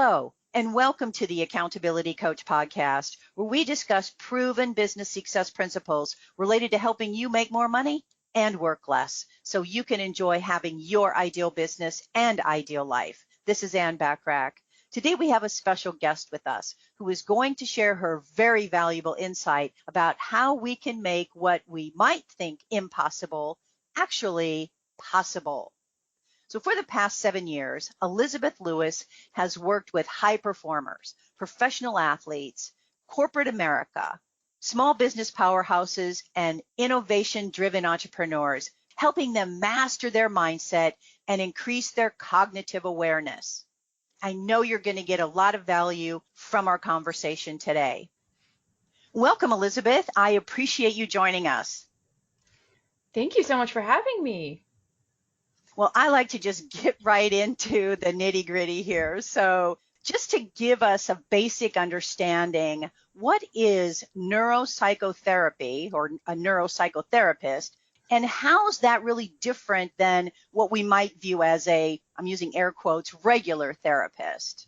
Hello, and welcome to the Accountability Coach podcast, where we discuss proven business success principles related to helping you make more money and work less so you can enjoy having your ideal business and ideal life. This is Bachrach. Today we have a special guest with us who is going to share her very valuable insight about how we can make what we might think impossible actually possible. So for the past 7 years, Elizabeth Lewis has worked with high performers, professional athletes, corporate America, small business powerhouses, and innovation-driven entrepreneurs, helping them master their mindset and increase their cognitive awareness. I know you're going to get a lot of value from our conversation today. Welcome, Elizabeth. I appreciate you joining us. Thank you so much for having me. Well, I like to just get right into the nitty gritty here. So just to give us a basic understanding, what is neuropsychotherapy or a neuropsychotherapist, and how is that really different than what we might view as I'm using air quotes, regular therapist?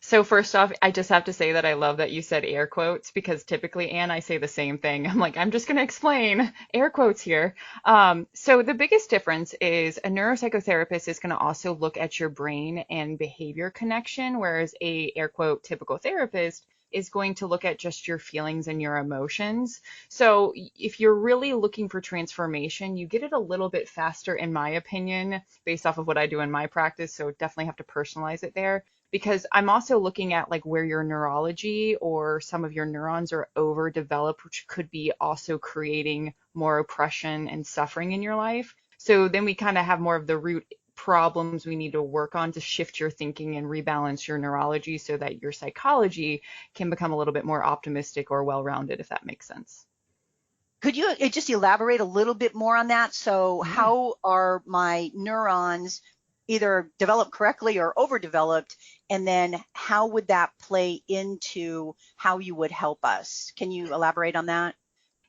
So first off, I just have to say that I love that you said air quotes because typically, Anne, I say the same thing. I'm like, I'm just going to explain air quotes here. So the biggest difference is a neuropsychotherapist is going to also look at your brain and behavior connection, whereas a air quote typical therapist is going to look at just your feelings and your emotions. So if you're really looking for transformation, you get it a little bit faster, in my opinion, based off of what I do in my practice. So definitely have to personalize it there, because I'm also looking at like where your neurology or some of your neurons are overdeveloped, which could be also creating more oppression and suffering in your life. So then we kind of have more of the root problems we need to work on to shift your thinking and rebalance your neurology so that your psychology can become a little bit more optimistic or well-rounded, if that makes sense. Could you just elaborate a little bit more on that? So how are my neurons either developed correctly or overdeveloped? And then how would that play into how you would help us? Can you elaborate on that?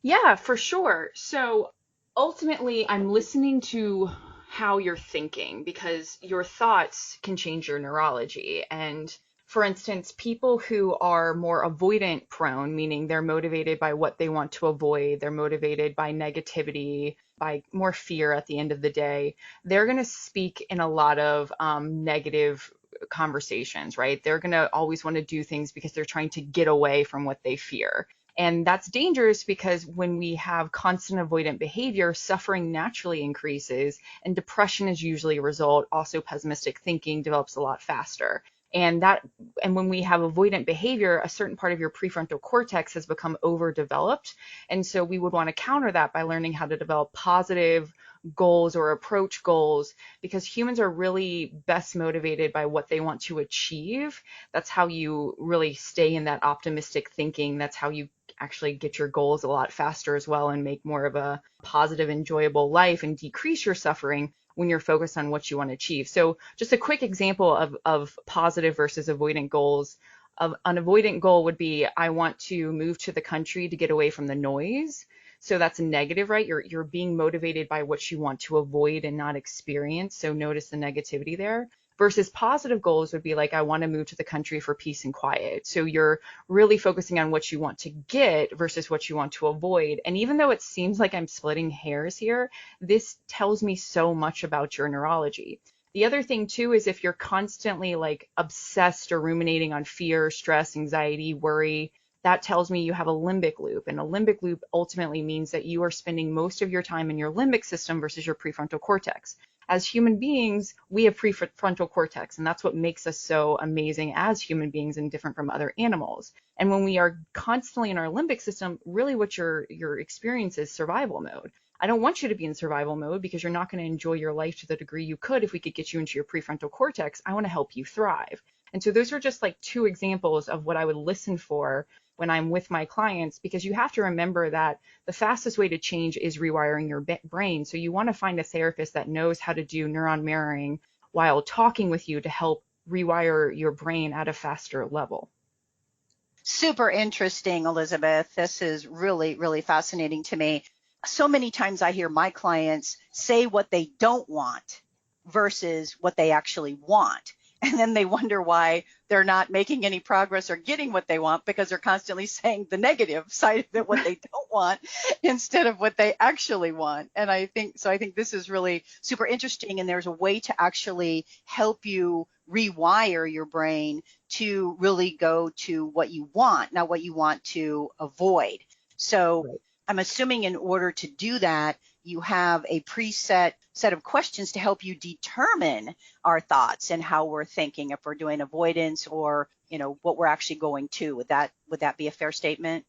Yeah, for sure. So ultimately, I'm listening to how you're thinking because your thoughts can change your neurology. And for instance, people who are more avoidant prone, meaning they're motivated by what they want to avoid, they're motivated by negativity, by more fear at the end of the day, they're going to speak in a lot of negative conversations, right? They're going to always want to do things because they're trying to get away from what they fear. And that's dangerous because when we have constant avoidant behavior, suffering naturally increases and depression is usually a result. Also, pessimistic thinking develops a lot faster. And when we have avoidant behavior, a certain part of your prefrontal cortex has become overdeveloped. And so we would want to counter that by learning how to develop positive goals or approach goals, because humans are really best motivated by what they want to achieve. That's how you really stay in that optimistic thinking. That's how you actually get your goals a lot faster as well and make more of a positive, enjoyable life and decrease your suffering when you're focused on what you want to achieve. So just a quick example of positive versus avoidant goals. An avoidant goal would be, I want to move to the country to get away from the noise. So that's a negative, right? You're being motivated by what you want to avoid and not experience. So notice the negativity there. Versus positive goals would be like, I want to move to the country for peace and quiet. So you're really focusing on what you want to get versus what you want to avoid. And even though it seems like I'm splitting hairs here, this tells me so much about your neurology. The other thing too is if you're constantly like obsessed or ruminating on fear, stress, anxiety, worry, that tells me you have a limbic loop. And a limbic loop ultimately means that you are spending most of your time in your limbic system versus your prefrontal cortex. As human beings, we have prefrontal cortex, and that's what makes us so amazing as human beings and different from other animals. And when we are constantly in our limbic system, really what your experience is survival mode. I don't want you to be in survival mode because you're not going to enjoy your life to the degree you could if we could get you into your prefrontal cortex. I want to help you thrive. And so those are just like two examples of what I would listen for when I'm with my clients, because you have to remember that the fastest way to change is rewiring your brain. So you want to find a therapist that knows how to do neuron mirroring while talking with you to help rewire your brain at a faster level. Super interesting, Elizabeth. This is really, really fascinating to me. So many times I hear my clients say what they don't want versus what they actually want. And then they wonder why they're not making any progress or getting what they want because they're constantly saying the negative side of it, what they don't want, instead of what they actually want. And I think this is really super interesting. And there's a way to actually help you rewire your brain to really go to what you want, not what you want to avoid. So Right. I'm assuming in order to do that, you have a preset set of questions to help you determine our thoughts and how we're thinking, if we're doing avoidance or, what we're actually going to. Would that be a fair statement?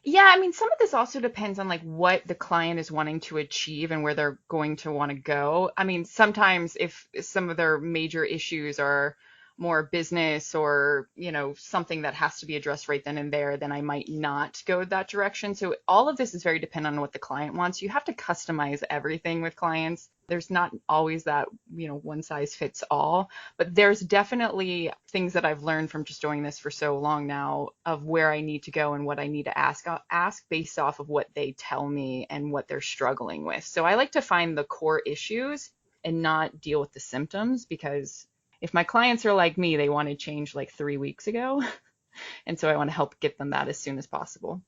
Yeah, I mean, some of this also depends on like what the client is wanting to achieve and where they're going to want to go. I mean, sometimes if some of their major issues are more business or, something that has to be addressed right then and there, then I might not go that direction. So all of this is very dependent on what the client wants. You have to customize everything with clients. There's not always that, one size fits all. But there's definitely things that I've learned from just doing this for so long now of where I need to go and what I need to ask based off of what they tell me and what they're struggling with. So I like to find the core issues and not deal with the symptoms, because if my clients are like me, they want to change like 3 weeks ago. And so I want to help get them that as soon as possible.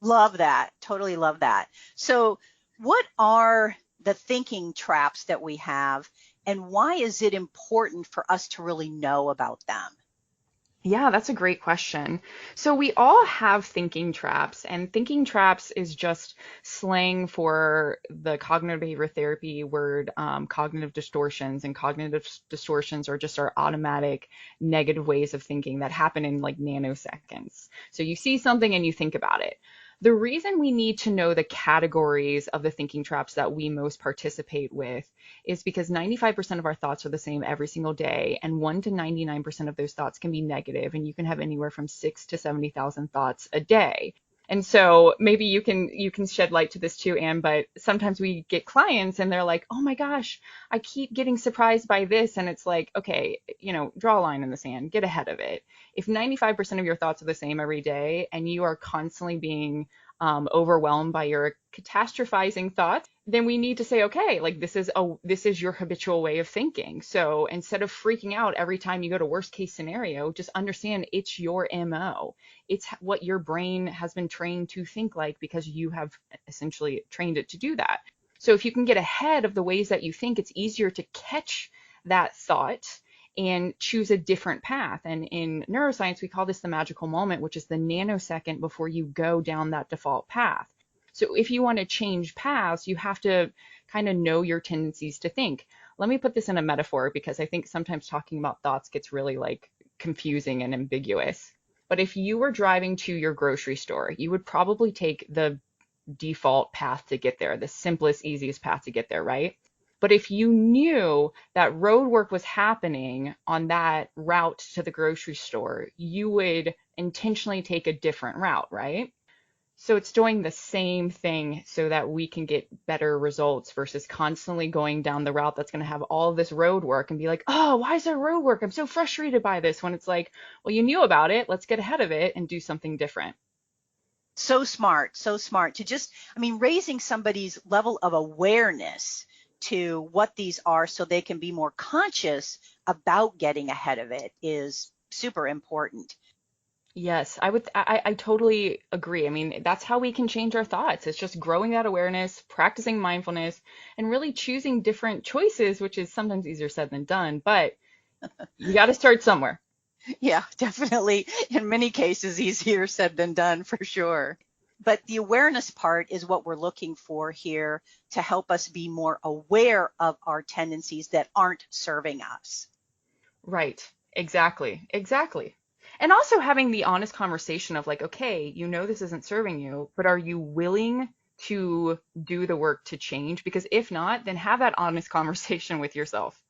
Love that. Totally love that. So what are the thinking traps that we have, and why is it important for us to really know about them? Yeah, that's a great question. So we all have thinking traps, and thinking traps is just slang for the cognitive behavior therapy word, cognitive distortions. And cognitive distortions are just our automatic negative ways of thinking that happen in like nanoseconds. So you see something and you think about it. The reason we need to know the categories of the thinking traps that we most participate with is because 95% of our thoughts are the same every single day, and 1 to 99% of those thoughts can be negative, and you can have anywhere from 6 to 70,000 thoughts a day. And so maybe you can shed light to this too, Anne, but sometimes we get clients and they're like, "Oh my gosh, I keep getting surprised by this." And it's like, "Okay, draw a line in the sand, get ahead of it." If 95% of your thoughts are the same every day and you are constantly being overwhelmed by your catastrophizing thoughts, then we need to say, okay, like this is your habitual way of thinking. So instead of freaking out every time you go to worst case scenario, just understand it's your MO. It's what your brain has been trained to think like because you have essentially trained it to do that. So if you can get ahead of the ways that you think, it's easier to catch that thought and choose a different path. And in neuroscience, we call this the magical moment, which is the nanosecond before you go down that default path. So if you want to change paths, you have to kind of know your tendencies to think. Let me put this in a metaphor because I think sometimes talking about thoughts gets really like confusing and ambiguous. But if you were driving to your grocery store, you would probably take the default path to get there, the simplest, easiest path to get there, right? But if you knew that road work was happening on that route to the grocery store, you would intentionally take a different route, right? So it's doing the same thing so that we can get better results versus constantly going down the route that's going to have all of this road work and be like, "Oh, why is there road work? I'm so frustrated by this." When it's like, well, you knew about it. Let's get ahead of it and do something different. So smart, so smart to just, raising somebody's level of awareness to what these are so they can be more conscious about getting ahead of it is super important. Yes, I totally agree. I mean, that's how we can change our thoughts. It's just growing that awareness, practicing mindfulness, and really choosing different choices, which is sometimes easier said than done, but you got to start somewhere. Yeah, definitely. In many cases, easier said than done for sure. But the awareness part is what we're looking for here to help us be more aware of our tendencies that aren't serving us. Right. Exactly. Exactly. And also having the honest conversation of like, okay, this isn't serving you, but are you willing to do the work to change? Because if not, then have that honest conversation with yourself.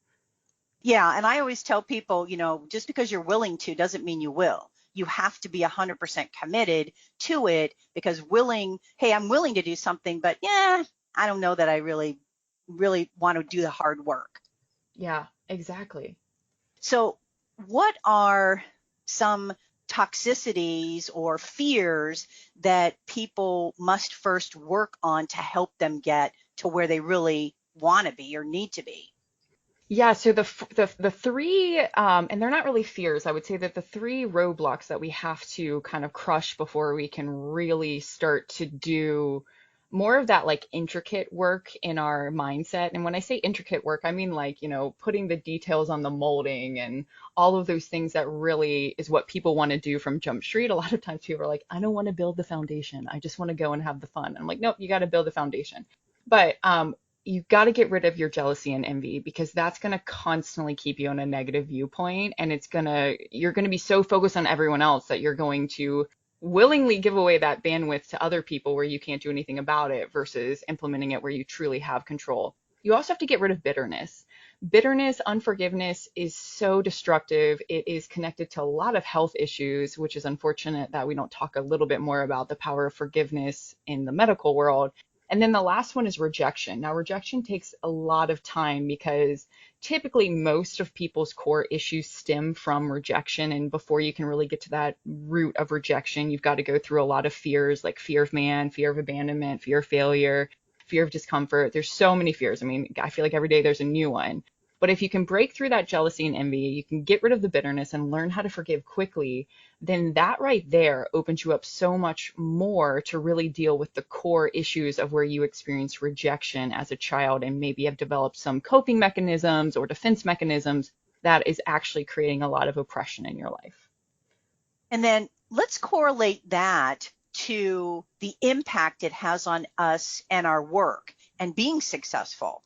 Yeah, and I always tell people, just because you're willing to doesn't mean you will. You have to be 100% committed to it because hey, I'm willing to do something, but yeah, I don't know that I really want to do the hard work. Yeah, exactly. So, what are some toxicities or fears that people must first work on to help them get to where they really want to be or need to be? Yeah, so the three, and they're not really fears. I would say that the three roadblocks that we have to kind of crush before we can really start to do more of that like intricate work in our mindset. And when I say intricate work, I mean like, putting the details on the molding and all of those things that really is what people want to do from Jump Street. A lot of times people are like, I don't want to build the foundation. I just want to go and have the fun. I'm like, nope, you got to build the foundation. But you've got to get rid of your jealousy and envy because that's going to constantly keep you on a negative viewpoint, and you're going to be so focused on everyone else that you're going to willingly give away that bandwidth to other people where you can't do anything about it versus implementing it where you truly have control. You also have to get rid of bitterness. Bitterness, unforgiveness is so destructive. It is connected to a lot of health issues, which is unfortunate that we don't talk a little bit more about the power of forgiveness in the medical world. And then the last one is rejection. Now, rejection takes a lot of time because typically most of people's core issues stem from rejection. And before you can really get to that root of rejection, you've got to go through a lot of fears like fear of man, fear of abandonment, fear of failure, fear of discomfort. There's so many fears. I mean, I feel like every day there's a new one. But if you can break through that jealousy and envy, you can get rid of the bitterness and learn how to forgive quickly, then that right there opens you up so much more to really deal with the core issues of where you experience rejection as a child and maybe have developed some coping mechanisms or defense mechanisms that is actually creating a lot of oppression in your life. And then let's correlate that to the impact it has on us and our work and being successful.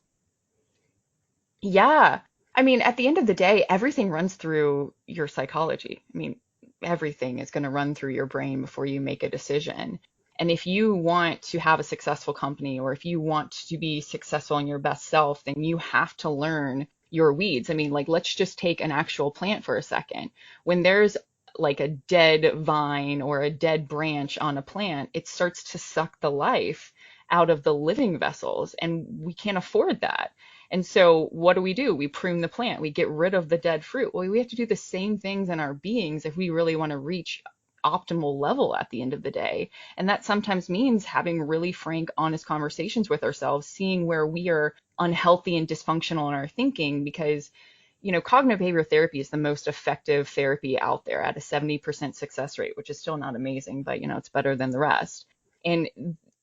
Yeah. I mean, at the end of the day, everything runs through your psychology. I mean, everything is going to run through your brain before you make a decision. And if you want to have a successful company or if you want to be successful in your best self, then you have to learn your weeds. I mean, like, let's just take an actual plant for a second. When there's like a dead vine or a dead branch on a plant, it starts to suck the life out of the living vessels, and we can't afford that. And so what do? We prune the plant. We get rid of the dead fruit. Well, we have to do the same things in our beings if we really want to reach optimal level at the end of the day. And that sometimes means having really frank, honest conversations with ourselves, seeing where we are unhealthy and dysfunctional in our thinking, because cognitive behavioral therapy is the most effective therapy out there at a 70% success rate, which is still not amazing, but it's better than the rest. And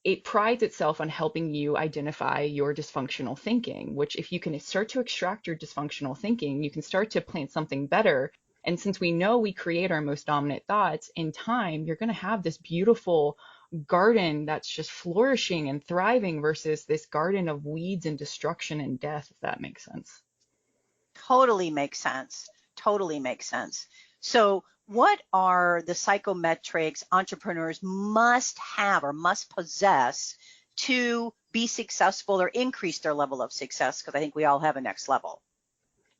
it prides itself on helping you identify your dysfunctional thinking, which if you can start to extract your dysfunctional thinking, you can start to plant something better. And since we know we create our most dominant thoughts, in time, you're going to have this beautiful garden that's just flourishing and thriving versus this garden of weeds and destruction and death, if that makes sense. Totally makes sense. Totally makes sense. So what are the psychometrics entrepreneurs must have or must possess to be successful or increase their level of success? Because I think we all have a next level.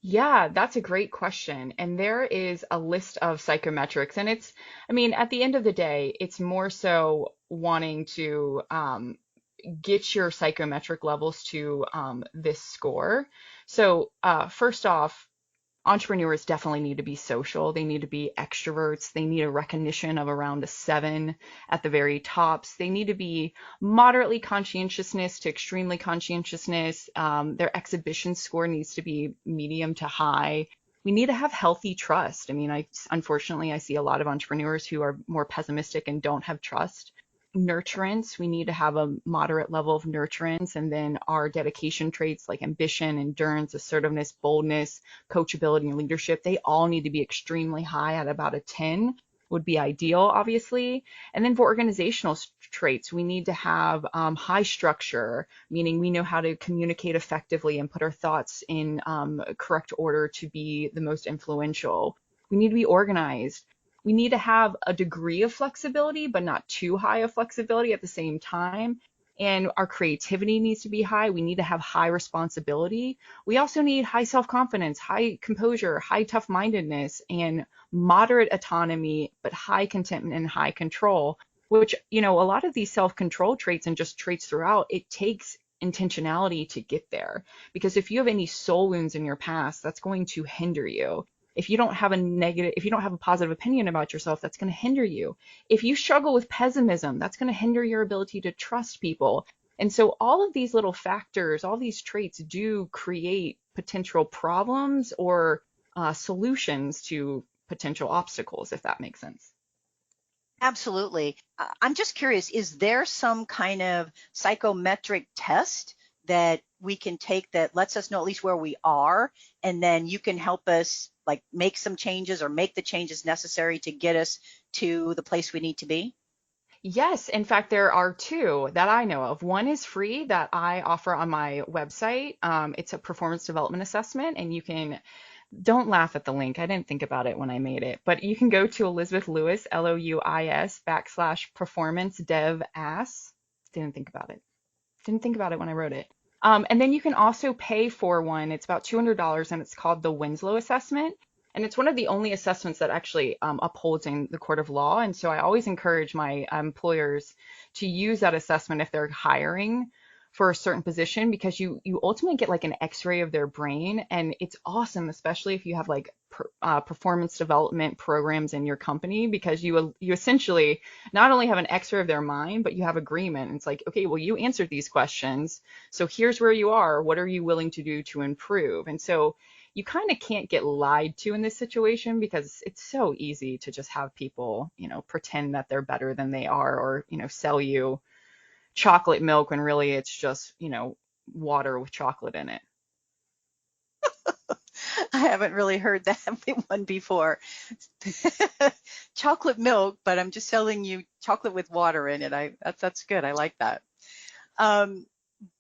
Yeah, that's a great question. And there is a list of psychometrics. And at the end of the day, it's more so wanting to get your psychometric levels to this score. So, first off, entrepreneurs definitely need to be social. They need to be extroverts. They need a recognition of around a 7 at the very tops. They need to be moderately conscientiousness to extremely conscientiousness. Their exhibition score needs to be medium to high. We need to have healthy trust. I mean, unfortunately, I see a lot of entrepreneurs who are more pessimistic and don't have trust. Nurturance, we need to have a moderate level of nurturance, and then our dedication traits like ambition, endurance, assertiveness, boldness, coachability, and leadership, they all need to be extremely high at about a 10 would be ideal, obviously. And then for organizational traits, we need to have high structure, meaning we know how to communicate effectively and put our thoughts in correct order to be the most influential. We need to be organized. We need to have a degree of flexibility, but not too high of flexibility at the same time. And our creativity needs to be high. We need to have high responsibility. We also need high self-confidence, high composure, high tough-mindedness, and moderate autonomy, but high contentment and high control, which, a lot of these self-control traits and just traits throughout, it takes intentionality to get there. Because if you have any soul wounds in your past, that's going to hinder you. If you don't have a positive opinion about yourself, that's going to hinder you. If you struggle with pessimism, that's going to hinder your ability to trust people. And so all of these little factors, all these traits do create potential problems or solutions to potential obstacles, if that makes sense. Absolutely. I'm just curious, is there some kind of psychometric test that we can take that lets us know at least where we are, and then you can help us like make some changes or make the changes necessary to get us to the place we need to be? Yes, in fact, there are two that I know of. One is free that I offer on my website. It's a performance development assessment, and you can, don't laugh at the link. I didn't think about it when I made it, but you can go to Elizabeth Lewis, Louis /performance dev ass. Didn't think about it. Didn't think about it when I wrote it. And then you can also pay for one. It's about $200 and it's called the Winslow Assessment. And it's one of the only assessments that actually upholds in the court of law. And so I always encourage my employers to use that assessment if they're hiring for a certain position, because you ultimately get like an x-ray of their brain, and it's awesome, especially if you have like performance development programs in your company, because you essentially not only have an x-ray of their mind, but you have agreement. It's like, okay, well, you answered these questions, so here's where you are. What are you willing to do to improve? And so you kind of can't get lied to in this situation, because it's so easy to just have people, pretend that they're better than they are, or, sell you chocolate milk when really it's just, water with chocolate in it. I haven't really heard that one before. Chocolate milk, but I'm just selling you chocolate with water in it. That's good. I like that. Um,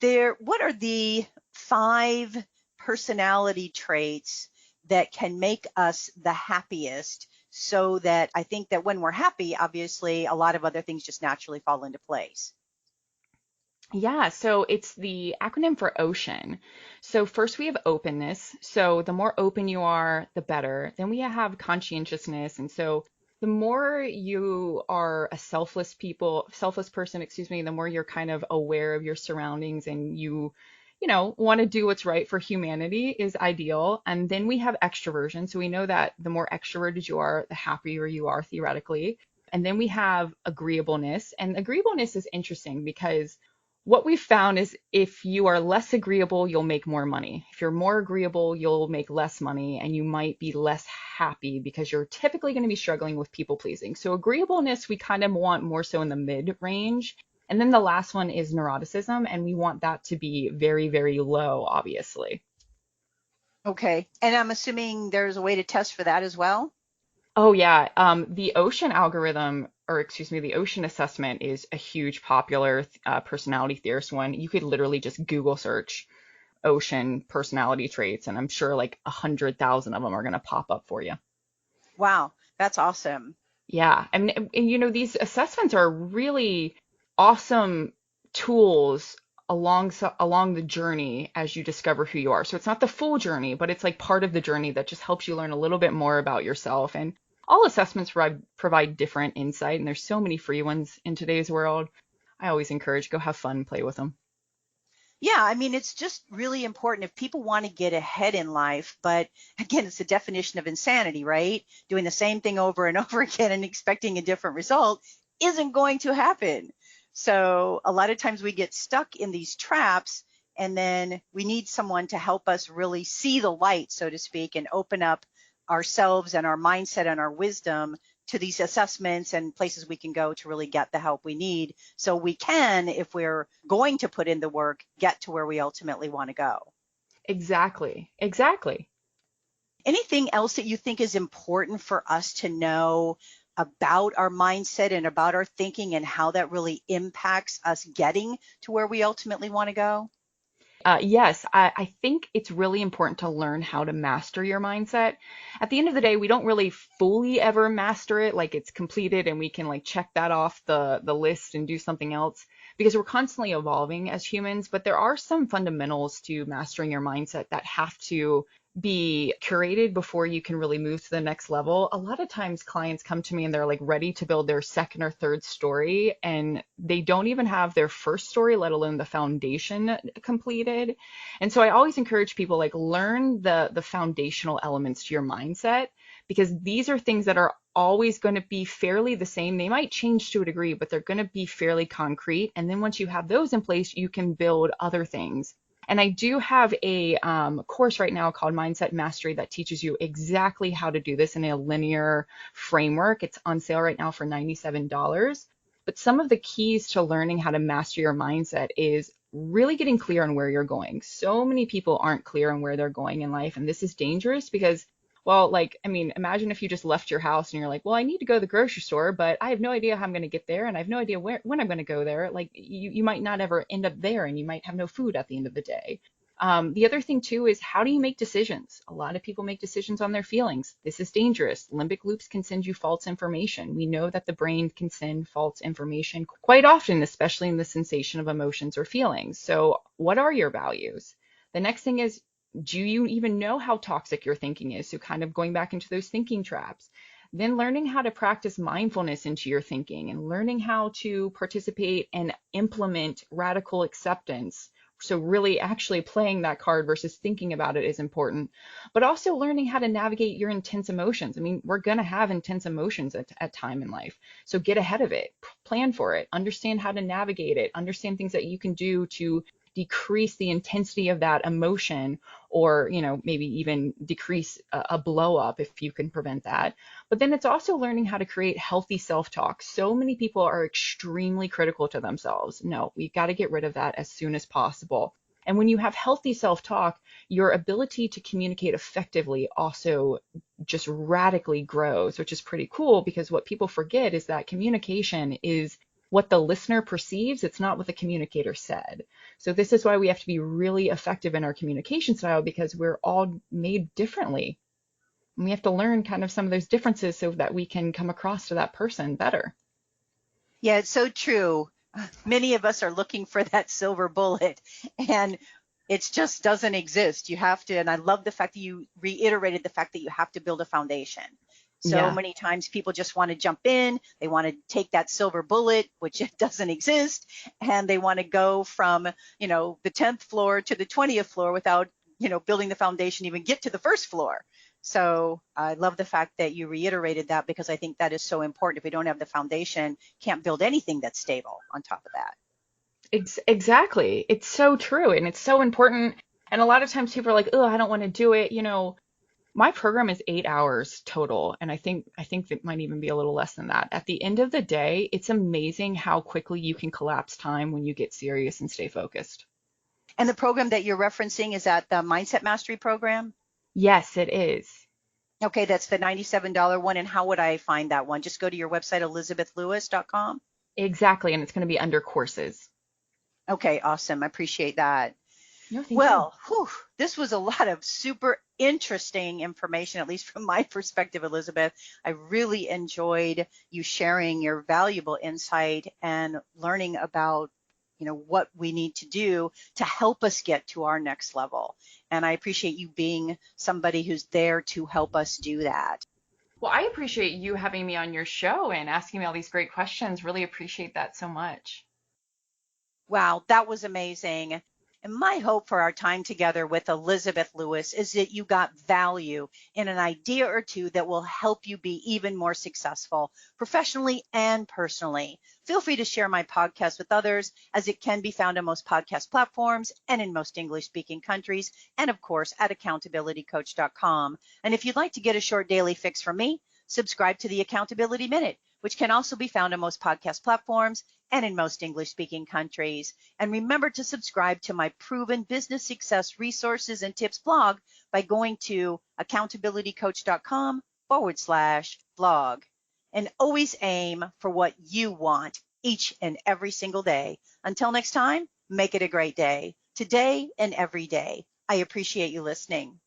what are the 5 personality traits that can make us the happiest, so that I think that when we're happy, obviously a lot of other things just naturally fall into place? Yeah, so it's the acronym for OCEAN. So first we have openness. So the more open you are, the better. Then we have conscientiousness. And so the more you are a selfless person, excuse me, the more you're kind of aware of your surroundings, and you want to do what's right for humanity is ideal. And then we have extroversion. So we know that the more extroverted you are, the happier you are theoretically. And then we have agreeableness. And agreeableness is interesting because what we've found is if you are less agreeable, you'll make more money. If you're more agreeable, you'll make less money, and you might be less happy because you're typically going to be struggling with people pleasing. So agreeableness, we kind of want more so in the mid range. And then the last one is neuroticism, and we want that to be very, very low, obviously. Okay. And I'm assuming there's a way to test for that as well? Oh yeah, the Ocean algorithm, or excuse me, the Ocean assessment is a huge popular personality theorist one. You could literally just Google search Ocean personality traits, and I'm sure like 100,000 of them are going to pop up for you. Wow, that's awesome. Yeah, and these assessments are really awesome tools along the journey as you discover who you are. So it's not the full journey, but it's like part of the journey that just helps you learn a little bit more about yourself. And all assessments provide different insight, and there's so many free ones in today's world. I always encourage go have fun, play with them. Yeah, I mean, it's just really important if people want to get ahead in life. But again, it's the definition of insanity, right? Doing the same thing over and over again and expecting a different result isn't going to happen. So a lot of times we get stuck in these traps, and then we need someone to help us really see the light, so to speak, and open up ourselves and our mindset and our wisdom to these assessments and places we can go to really get the help we need, so we can, if we're going to put in the work, get to where we ultimately want to go. Exactly. Exactly. Anything else that you think is important for us to know about our mindset and about our thinking and how that really impacts us getting to where we ultimately want to go? Yes, I think it's really important to learn how to master your mindset. At the end of the day, we don't really fully ever master it, like it's completed and we can like check that off the list and do something else, because we're constantly evolving as humans. But there are some fundamentals to mastering your mindset that have to be curated before you can really move to the next level. A lot of times clients come to me and they're like ready to build their second or third story, and they don't even have their first story, let alone the foundation completed. And so I always encourage people like learn the foundational elements to your mindset, because these are things that are always going to be fairly the same. They might change to a degree, but they're going to be fairly concrete. And then once you have those in place, you can build other things. And I do have a course right now called Mindset Mastery that teaches you exactly how to do this in a linear framework. It's on sale right now for $97. But some of the keys to learning how to master your mindset is really getting clear on where you're going. So many people aren't clear on where they're going in life. And this is dangerous because, well, like, I mean, imagine if you just left your house and you're like, well, I need to go to the grocery store, but I have no idea how I'm going to get there. And I have no idea when I'm going to go there. Like, you might not ever end up there, and you might have no food at the end of the day. The other thing too is, how do you make decisions? A lot of people make decisions on their feelings. This is dangerous. Limbic loops can send you false information. We know that the brain can send false information quite often, especially in the sensation of emotions or feelings. So what are your values? The next thing is, do you even know how toxic your thinking is? So kind of going back into those thinking traps. Then learning how to practice mindfulness into your thinking, and learning how to participate and implement radical acceptance. So really actually playing that card versus thinking about it is important, but also learning how to navigate your intense emotions. I mean, we're going to have intense emotions at time in life. So get ahead of it, plan for it, understand how to navigate it, understand things that you can do to decrease the intensity of that emotion, or, you know, maybe even decrease a blow up if you can prevent that. But then it's also learning how to create healthy self-talk. So many people are extremely critical to themselves. No, we got to get rid of that as soon as possible. And when you have healthy self-talk, your ability to communicate effectively also just radically grows, which is pretty cool, because what people forget is that communication is what the listener perceives. It's not what the communicator said. So this is why we have to be really effective in our communication style, because we're all made differently. And we have to learn kind of some of those differences so that we can come across to that person better. Yeah, it's so true. Many of us are looking for that silver bullet, and it just doesn't exist. You have to, and I love the fact that you reiterated the fact that you have to build a foundation. So Yeah. many times people just want to jump in, they want to take that silver bullet, which it doesn't exist, and they want to go from, you know, the 10th floor to the 20th floor without, you know, building the foundation, even get to the first floor. So I love the fact that you reiterated that, because I think that is so important. If we don't have the foundation, can't build anything that's stable on top of that. Exactly. It's so true, and it's so important. And a lot of times people are like, "Oh, I don't want to do it." You know, my program is 8 hours total, and I think it might even be a little less than that. At the end of the day, it's amazing how quickly you can collapse time when you get serious and stay focused. And the program that you're referencing, is that the Mindset Mastery program? Yes, it is. Okay, that's the $97 one. And how would I find that one? Just go to your website, elizabethlewis.com. Exactly, and it's going to be under courses. Okay, awesome. I appreciate that. No, thank you. Well, this was a lot of super interesting information, at least from my perspective, Elizabeth. I really enjoyed you sharing your valuable insight and learning about, you know, what we need to do to help us get to our next level. And I appreciate you being somebody who's there to help us do that. Well, I appreciate you having me on your show and asking me all these great questions. Really appreciate that so much. Wow, that was amazing. And my hope for our time together with Elizabeth Lewis is that you got value in an idea or two that will help you be even more successful professionally and personally. Feel free to share my podcast with others, as it can be found on most podcast platforms and in most English-speaking countries, and of course at accountabilitycoach.com. And if you'd like to get a short daily fix from me, subscribe to the Accountability Minute, which can also be found on most podcast platforms and in most English-speaking countries. And remember to subscribe to my Proven Business Success Resources and Tips blog by going to accountabilitycoach.com/blog. And always aim for what you want each and every single day. Until next time, make it a great day, today and every day. I appreciate you listening.